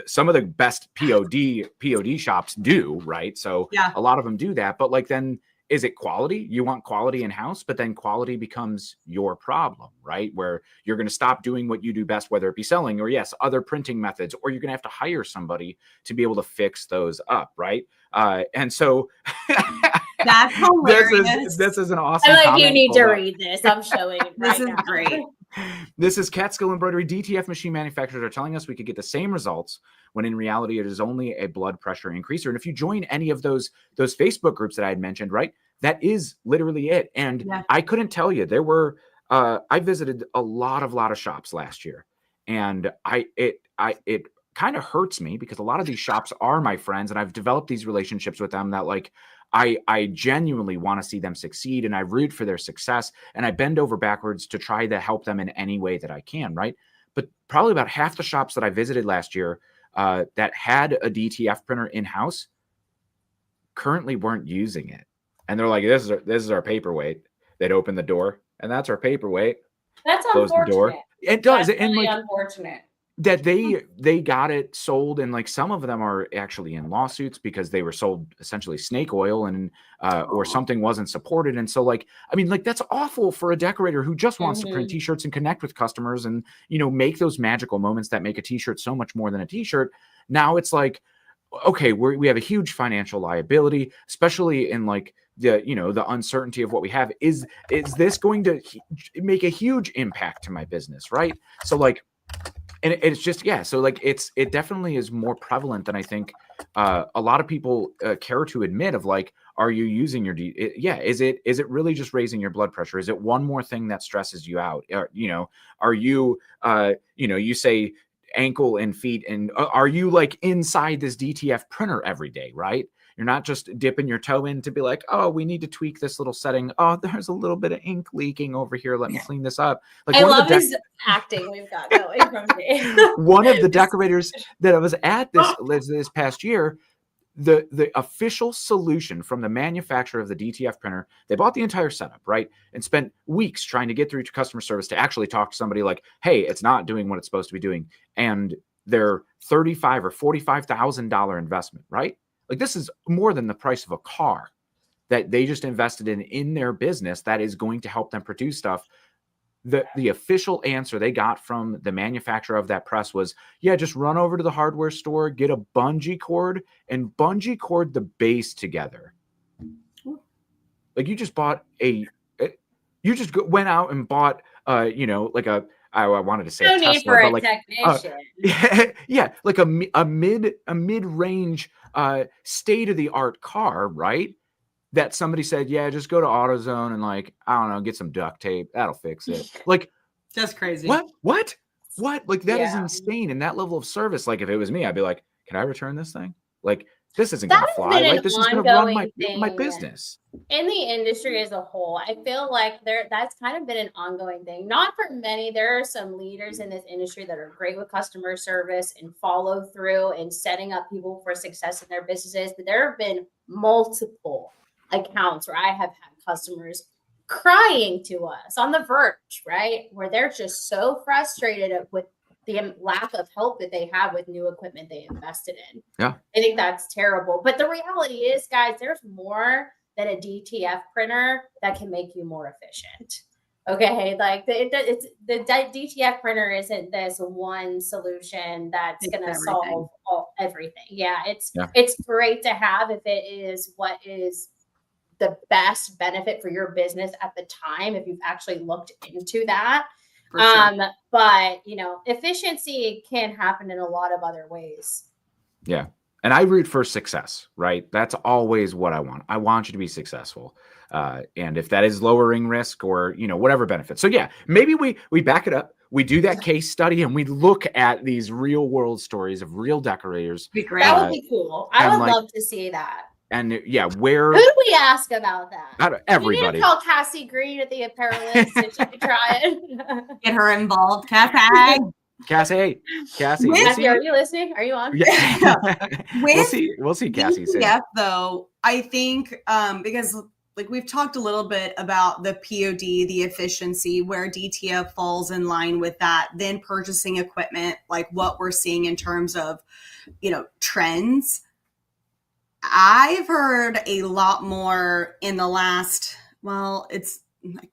some of the best POD shops do, right? So a lot of them do that, but like, then is it quality? You want quality in house, but then quality becomes your problem, right? Where you're going to stop doing what you do best, whether it be selling or other printing methods, or you're going to have to hire somebody to be able to fix those up. Right. And so that's hilarious. This is an awesome I like comment. you need to read this. I'm showing it right This is now. great. This is Catskill Embroidery. DTF machine manufacturers are telling us we could get the same results when in reality it is only a blood pressure increaser. And if you join any of those Facebook groups that I had mentioned, right, that is literally it. And I couldn't tell you, there were I visited a lot of shops last year, and it kind of hurts me because a lot of these shops are my friends, and I've developed these relationships with them that like I genuinely want to see them succeed, and I root for their success, and I bend over backwards to try to help them in any way that I can, right? But probably about half the shops that I visited last year that had a DTF printer in-house currently weren't using it. And they're like, this is our paperweight. They'd open the door, and that's our paperweight. That's Close the door. unfortunate. It does. That's and really like unfortunate. that they got it sold, and like some of them are actually in lawsuits because they were sold essentially snake oil, and or something wasn't supported. And so like, I mean, like that's awful for a decorator who just wants to print t-shirts and connect with customers and, you know, make those magical moments that make a t-shirt so much more than a t-shirt. Now it's like, okay, we have a huge financial liability, especially in like the, you know, the uncertainty of what we have. Is this going to make a huge impact to my business, right? So like, and it's just, yeah, so like it definitely is more prevalent than I think a lot of people care to admit. Of like, are you using your is it really just raising your blood pressure? Is it one more thing that stresses you out? You know, are you you know, you say ankle and feet, and are you like inside this DTF printer every day, right? You're not just dipping your toe in to be like, oh, we need to tweak this little setting. Oh, there's a little bit of ink leaking over here. Let me clean this up. Like, I love his acting we've got going from me. One of the decorators that I was at this past year, the official solution from the manufacturer of the DTF printer, they bought the entire setup, right? And spent weeks trying to get through to customer service to actually talk to somebody like, hey, it's not doing what it's supposed to be doing. And their $35,000 or $45,000 investment, right? Like, this is more than the price of a car that they just invested in their business that is going to help them produce stuff. The official answer they got from the manufacturer of that press was, yeah, just run over to the hardware store, get a bungee cord, and bungee cord the base together. Like, you just bought you just went out and bought, you know, like I wanted to say no a Tesla, need for a like, technician. yeah, like a mid-range state-of-the-art car, right? That somebody said, yeah, just go to AutoZone and like, I don't know, get some duct tape. That'll fix it. Like, that's crazy. What? Like, that is insane. And that level of service, like if it was me, I'd be like, can I return this thing? Like, this isn't going to fly, right? This is going to run my business. In the industry as a whole, I feel like that's kind of been an ongoing thing. Not for many. There are some leaders in this industry that are great with customer service and follow through and setting up people for success in their businesses. But there have been multiple accounts where I have had customers crying to us on the verge, right? Where they're just so frustrated with the lack of help that they have with new equipment they invested in. Yeah. I think that's terrible. But the reality is, guys, there's more than a DTF printer that can make you more efficient. Okay. Like the DTF printer isn't this one solution that's going to solve everything. Yeah. It's great to have if it is what is the best benefit for your business at the time, if you've actually looked into that. Sure. But you know, efficiency can happen in a lot of other ways. Yeah. And I root for success, right? That's always what I want. I want you to be successful. And if that is lowering risk or, you know, whatever benefit. So yeah, maybe we back it up. We do that case study and we look at these real world stories of real decorators. Be great. That would be cool. I would love to see that. And yeah, who do we ask about that? Everybody. You need to call Cassie Green at the Apparelist so she can try it. Get her involved. Cassie, are you listening? Are you on? Yeah. We'll see Cassie. Yeah, though I think because like we've talked a little bit about the POD, the efficiency, where DTF falls in line with that, then purchasing equipment, like what we're seeing in terms of, you know, trends. I've heard a lot more in the last, I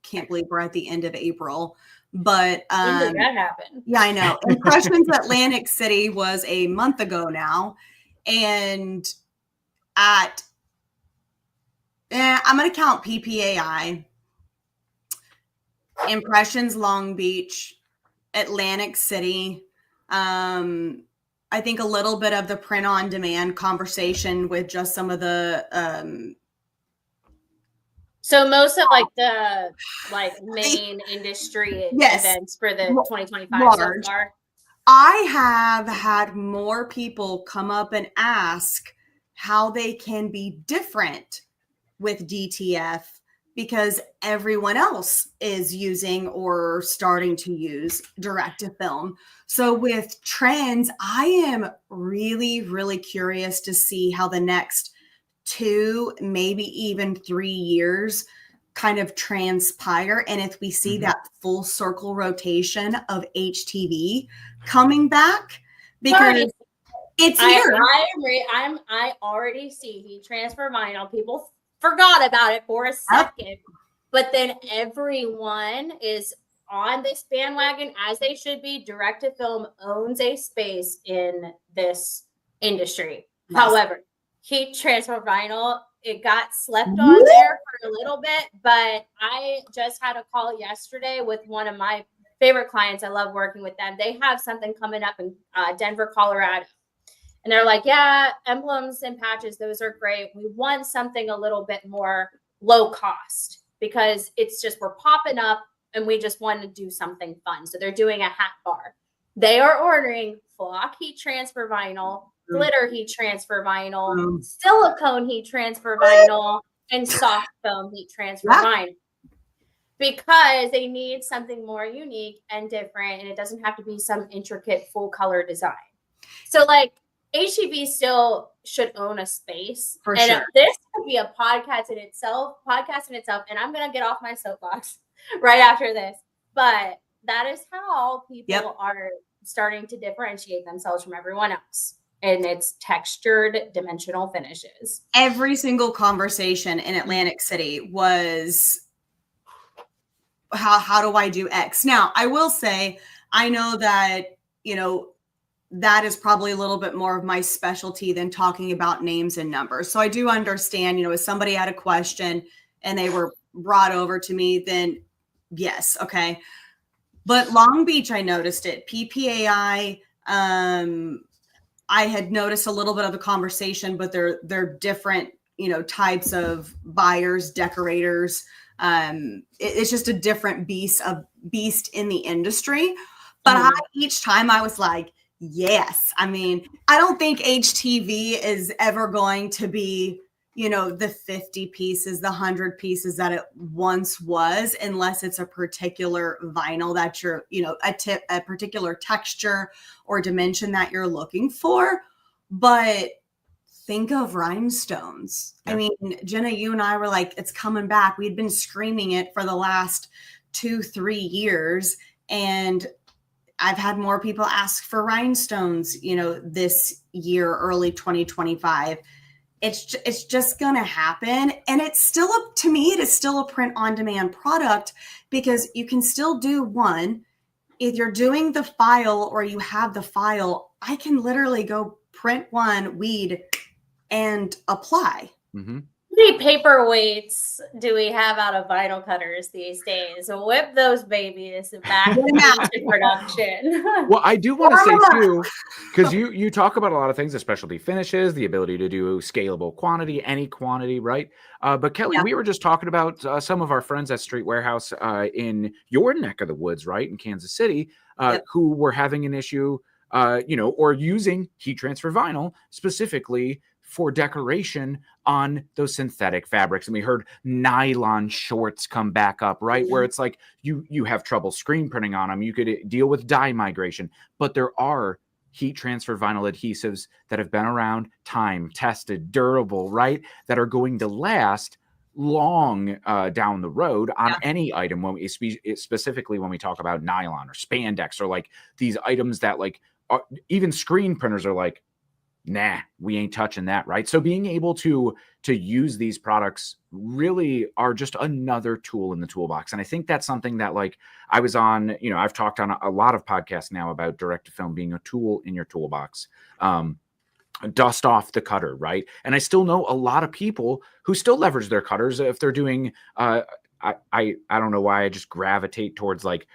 can't believe we're at the end of April, but when did that happen? Yeah, I know. Impressions Atlantic City was a month ago now. And I'm going to count PPAI. Impressions Long Beach, Atlantic City. I think a little bit of the print on demand conversation with just some of the so most of like the main industry yes, events for the 2025 large. so far. I have had more people come up and ask how they can be different with DTF because everyone else is using or starting to use direct to film. So with trends, I am really, really curious to see how the next 2, maybe even 3 years kind of transpire. And if we see that full circle rotation of HTV coming back, because it's here. I already see heat transfer vinyl. People forgot about it for a second, but then everyone is on this bandwagon as they should be. Direct to film owns a space in this industry. Yes. However, heat transfer vinyl, it got slept on there for a little bit, but I just had a call yesterday with one of my favorite clients. I love working with them. They have something coming up in Denver, Colorado. And they're like, yeah, emblems and patches, those are great. We want something a little bit more low cost because it's just we're popping up and we just want to do something fun. So they're doing a hat bar. They are ordering flock heat transfer vinyl, glitter heat transfer vinyl, silicone heat transfer vinyl, and soft foam heat transfer vinyl because they need something more unique and different. And it doesn't have to be some intricate full color design. So like, HEB still should own a space. For and sure. This could be a podcast in itself. And I'm going to get off my soapbox right after this. But that is how people are starting to differentiate themselves from everyone else. And it's textured dimensional finishes. Every single conversation in Atlantic City was, how do I do X? Now, I will say, I know that, that is probably a little bit more of my specialty than talking about names and numbers. So I do understand, if somebody had a question and they were brought over to me, then yes. Okay. But Long Beach, I noticed it. PPAI, I had noticed a little bit of the conversation, but they're different, types of buyers, decorators. It's just a different beast in the industry. But each time I was like, yes. I mean, I don't think HTV is ever going to be, the 50 pieces, the 100 pieces that it once was, unless it's a particular vinyl that you're, a particular texture or dimension that you're looking for. But think of rhinestones. Yeah. I mean, Jenna, you and I were like, it's coming back. We'd been screaming it for the last 2-3 years. And I've had more people ask for rhinestones, this year, early 2025. It's just going to happen. And it's still to me, it is still a print on demand product because you can still do one. If you're doing the file or you have the file, I can literally go print one, weed, and apply. Mm-hmm. How many paperweights do we have out of vinyl cutters these days? So whip those babies back into production. Well, I do want to say too, because you talk about a lot of things, the specialty finishes, the ability to do scalable quantity, any quantity, right? But Kelly, we were just talking about some of our friends at Street Warehouse in your neck of the woods, right, in Kansas City, who were having an issue, or using heat transfer vinyl specifically for decoration on those synthetic fabrics. And we heard nylon shorts come back up, right? Mm-hmm. Where it's like you have trouble screen printing on them. You could deal with dye migration, but there are heat transfer vinyl adhesives that have been around, time tested, durable, right? That are going to last long down the road on any item, when we specifically when we talk about nylon or spandex or like these items that like even screen printers are like, nah, we ain't touching that, right? So being able to use these products really are just another tool in the toolbox. And I think that's something that like I was on, I've talked on a lot of podcasts now about direct to film being a tool in your toolbox. Dust off the cutter, right? And I still know a lot of people who still leverage their cutters if they're doing I don't know why I just gravitate towards like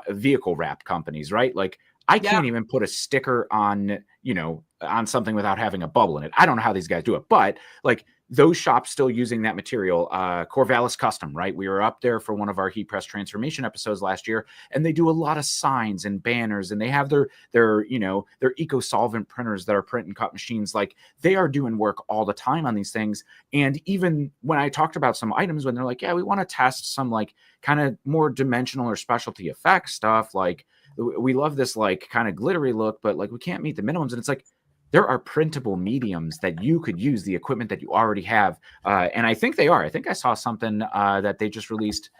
vehicle wrap companies, right? Like I can't even put a sticker on, you know, on something without having a bubble in it. I don't know how these guys do it, but like those shops still using that material. Corvallis Custom, right? We were up there for one of our heat press transformation episodes last year, and they do a lot of signs and banners, and they have their you know, their eco solvent printers that are print and cut machines. Like they are doing work all the time on these things. And even when I talked about some items, when they're like, yeah, we want to test some like kind of more dimensional or specialty effects stuff, like we love this like kind of glittery look, but like we can't meet the minimums. And it's like, there are printable mediums that you could use the equipment that you already have. And I think they are. I think I saw something that they just released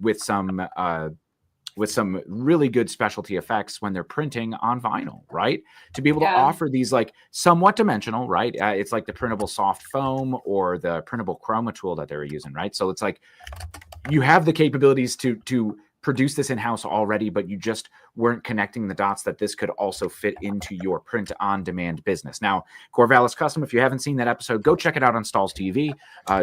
with some really good specialty effects when they're printing on vinyl, right? To be able to offer these like somewhat dimensional, right? It's like the printable soft foam or the printable chroma tool that they were using, right? So it's like you have the capabilities to produce this in-house already, but you just weren't connecting the dots that this could also fit into your print on demand business. Now, Corvallis Custom, if you haven't seen that episode, go check it out on STAHLS TV,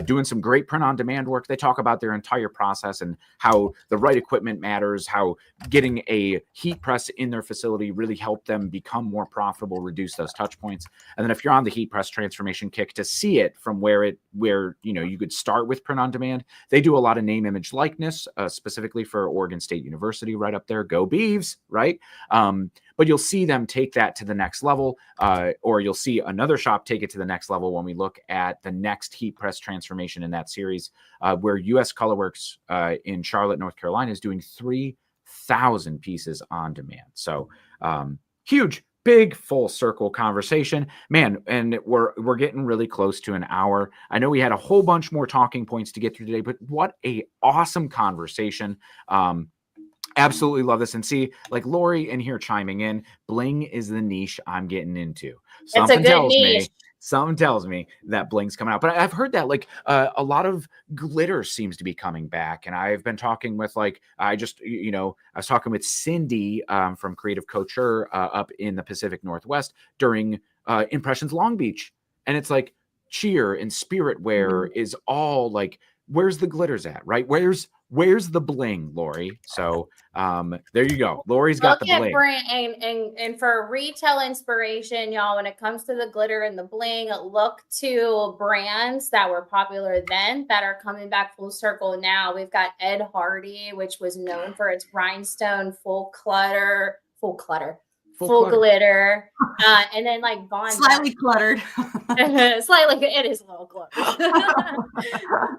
doing some great print on demand work. They talk about their entire process and how the right equipment matters, how getting a heat press in their facility really helped them become more profitable, reduce those touch points. And then if you're on the heat press transformation kick, to see it from where you know, you could start with print on demand, they do a lot of name, image, likeness, specifically for Oregon State University, right up there. Go Beavs, right? But you'll see them take that to the next level, or you'll see another shop take it to the next level when we look at the next heat press transformation in that series, where US Colorworks in Charlotte, North Carolina is doing 3,000 pieces on demand. So huge, big full circle conversation, man. And we're getting really close to an hour. I know we had a whole bunch more talking points to get through today, but what a awesome conversation. Absolutely love this. And see, like Lori in here chiming in, bling is the niche I'm getting into. It's a good niche. Something tells me that bling's coming out. But I've heard that like a lot of glitter seems to be coming back. And I've been talking with like, I was talking with Cindy from Creative Couture up in the Pacific Northwest during Impressions Long Beach. And it's like cheer and spirit wear is all like, where's the glitters at, right? Where's the bling, Lori? So there you go. Lori's got the bling. And for retail inspiration, y'all, when it comes to the glitter and the bling, look to brands that were popular then that are coming back full circle now. We've got Ed Hardy, which was known for its rhinestone full glitter, and then like Von slightly cluttered. Slightly, it is a little cluttered.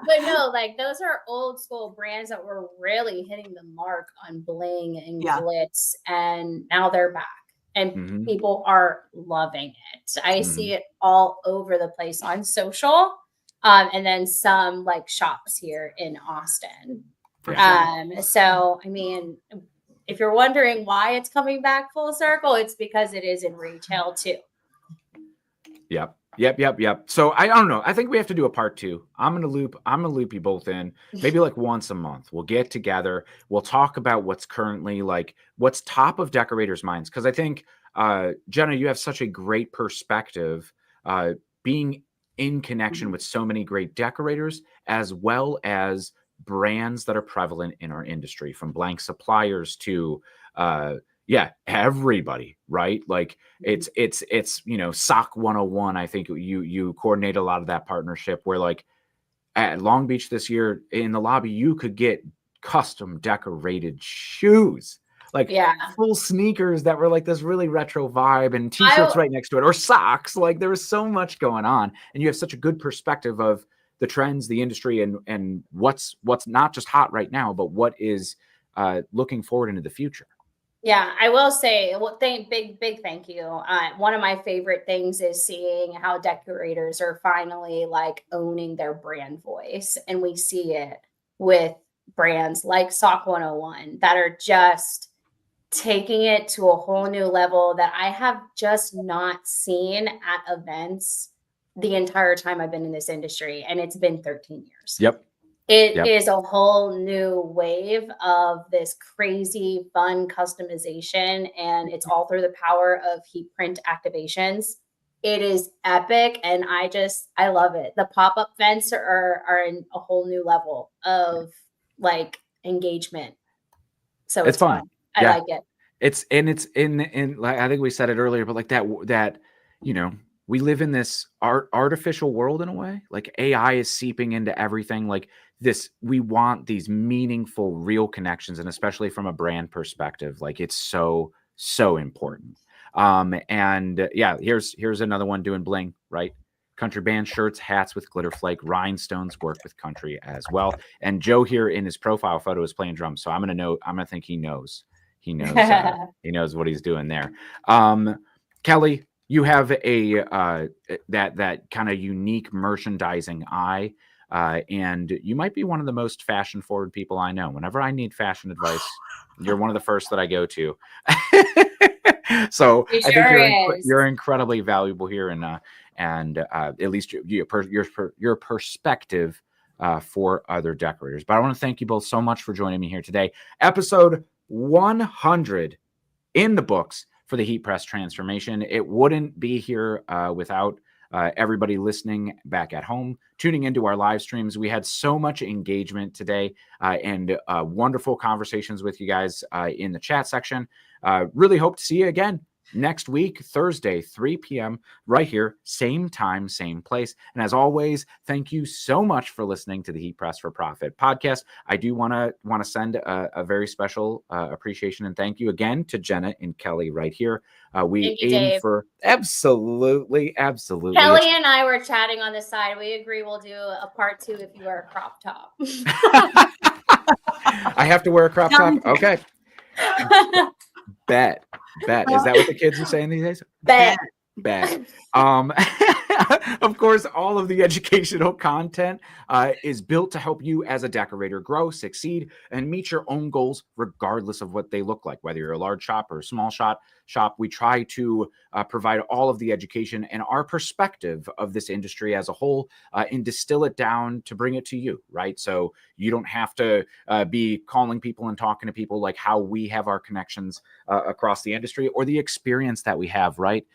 But no, like those are old school brands that were really hitting the mark on bling and glitz, and now they're back and people are loving it. I see it all over the place on social, and then some like shops here in Austin. So I mean, if you're wondering why it's coming back full circle, it's because it is in retail too. Yep. So I don't know. I think we have to do a part 2. I'm gonna loop you both in. Maybe like once a month. We'll get together. We'll talk about what's currently like what's top of decorators' minds. Because I think Jenna, you have such a great perspective, being in connection with so many great decorators, as well as brands that are prevalent in our industry, from blank suppliers to everybody, right? Like it's you know, SOC 101. I think you coordinate a lot of that partnership where like at Long Beach this year in the lobby, you could get custom decorated shoes, like full sneakers that were like this really retro vibe, and t-shirts right next to it, or socks. Like there was so much going on, and you have such a good perspective of the trends, the industry, and what's not just hot right now, but what is looking forward into the future. Yeah, I will say, big thank you. One of my favorite things is seeing how decorators are finally like owning their brand voice, and we see it with brands like SOC 101 that are just taking it to a whole new level that I have just not seen at events the entire time I've been in this industry, and it's been 13 years. It is a whole new wave of this crazy fun customization, and it's all through the power of heat print activations. It is epic, and I love it. The pop-up events are in a whole new level of like engagement. So It's it's fun. fun. I Yeah. like it. It's in like I think we said it earlier, but like that we live in this artificial world in a way. Like AI is seeping into everything. Like this, we want these meaningful, real connections, and especially from a brand perspective, like it's so important. And yeah, here's another one doing bling, right? Country band shirts, hats with glitter flake, rhinestones work with country as well. And Joe here in his profile photo is playing drums, so I'm gonna think he knows. He knows what he's doing there. Kelly, you have a that kind of unique merchandising eye, and you might be one of the most fashion forward people I know. Whenever I need fashion advice, you're one of the first that I go to. So It I think sure is. you're incredibly valuable here, and at least your perspective for other decorators. But I want to thank you both so much for joining me here today. Episode 100 in the books for the heat press transformation. It wouldn't be here without everybody listening back at home, tuning into our live streams. We had so much engagement today and wonderful conversations with you guys in the chat section. Really hope to see you again next week, Thursday, 3 p.m. right here, same time, same place. And as always, thank you so much for listening to the Heat Press for Profit podcast. I do want to send a very special appreciation and thank you again to Jenna and Kelly right here. We aim Dave. for absolutely. Kelly and I were chatting on the side. We agree we'll do a part 2 if you wear a crop top. I have to wear a crop top. Okay. Bet. Is that what the kids are saying these days? Bet. Of course, all of the educational content is built to help you as a decorator grow, succeed, and meet your own goals, regardless of what they look like. Whether you're a large shop or a small shop, we try to provide all of the education and our perspective of this industry as a whole and distill it down to bring it to you, right? So you don't have to be calling people and talking to people like how we have our connections across the industry or the experience that we have, right?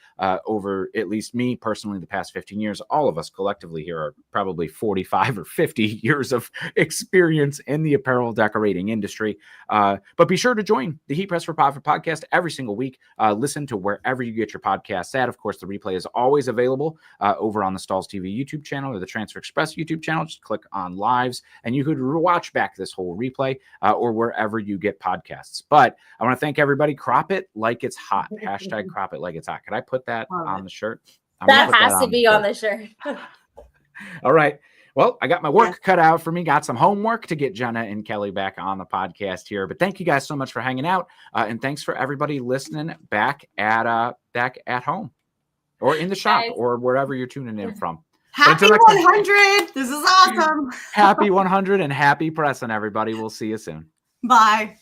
Over at least me personally, the past 15 years, all of us collectively here are probably 45 or 50 years of experience in the apparel decorating industry. But be sure to join the Heat Press for Profit podcast every single week. Listen to wherever you get your podcasts at. Of course, the replay is always available over on the STAHLS TV YouTube channel or the Transfer Express YouTube channel. Just click on lives and you could watch back this whole replay or wherever you get podcasts. But I want to thank everybody. Crop it like it's hot. Hashtag crop it like it's hot. Could I put that on the shirt? That has to be on the shirt. All right. Well, I got my work cut out for me. Got some homework to get Jenna and Kelly back on the podcast here. But thank you guys so much for hanging out. And thanks for everybody listening back at home or in the shop or wherever you're tuning in from. Happy 100. This is awesome. Happy 100 and happy pressing, everybody. We'll see you soon. Bye.